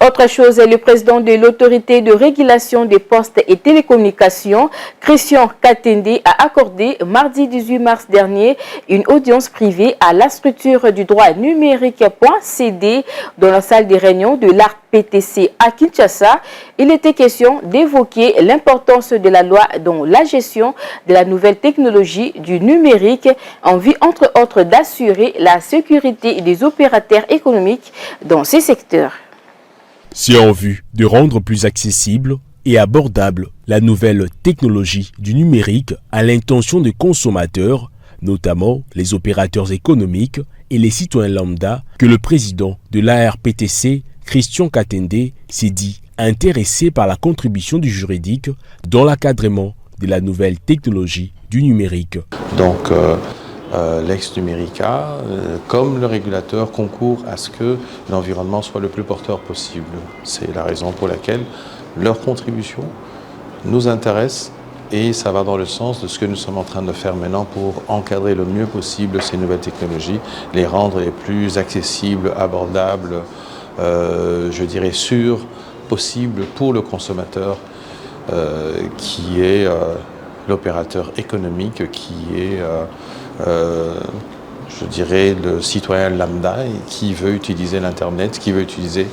autre chose, le président de l'autorité de régulation des postes et télécommunications, Christian Katende, a accordé mardi 18 mars dernier une audience privée à la structure du droit numérique.cd dans la salle des réunions de l'ARC-PTC à Kinshasa. Il était question d'évoquer l'importance de la loi dans la gestion de la nouvelle technologie du numérique en vue, entre autres, d'assurer la sécurité des opérateurs économiques dans ces secteurs. C'est en vue de rendre plus accessible et abordable la nouvelle technologie du numérique à l'intention des consommateurs, notamment les opérateurs économiques et les citoyens lambda, que le président de l'ARC-PTC, Christian Katende, s'est dit intéressé par la contribution du juridique dans l'encadrement de la nouvelle technologie du numérique. Donc, l'ex numérica, comme le régulateur, concourt à ce que l'environnement soit le plus porteur possible. C'est la raison pour laquelle leur contribution nous intéresse et ça va dans le sens de ce que nous sommes en train de faire maintenant pour encadrer le mieux possible ces nouvelles technologies, les rendre les plus accessibles, abordables, je dirais sûres, possibles pour le consommateur qui est l'opérateur économique, qui est je dirais le citoyen lambda qui veut utiliser l'Internet, qui veut utiliser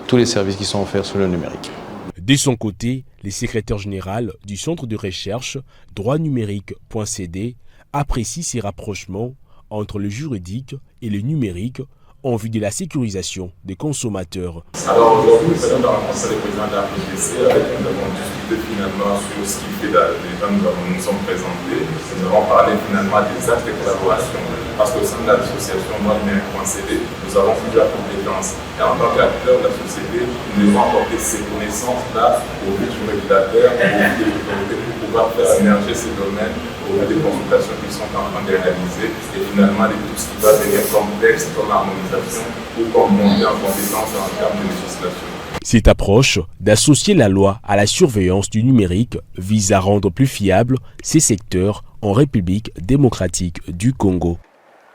tous les services qui sont offerts sur le numérique. De son côté, le secrétaire général du centre de recherche droitnumérique.cd apprécie ces rapprochements entre le juridique et le numérique en vue de la sécurisation des consommateurs. Alors aujourd'hui, nous allons rencontrer le président de la PTC avec nous avons discuté finalement sur ce qu'il fait déjà, nous sommes présentés. Nous avons parlé finalement des actes de collaboration parce qu'au sein de l'association droitnumérique.cd, nous avons plusieurs compétences. Et en tant qu'acteur de la société, nous devons apporter ces connaissances-là au but du régulateur, au but des autorités pour pouvoir faire émerger ces domaines au vu des consultations qui sont en train de réaliser et finalement de tout ce qui va venir comme texte, comme harmonisation ou comme montée en compétence en termes de législation. Cette approche d'associer la loi à la surveillance du numérique vise à rendre plus fiables ces secteurs en République démocratique du Congo.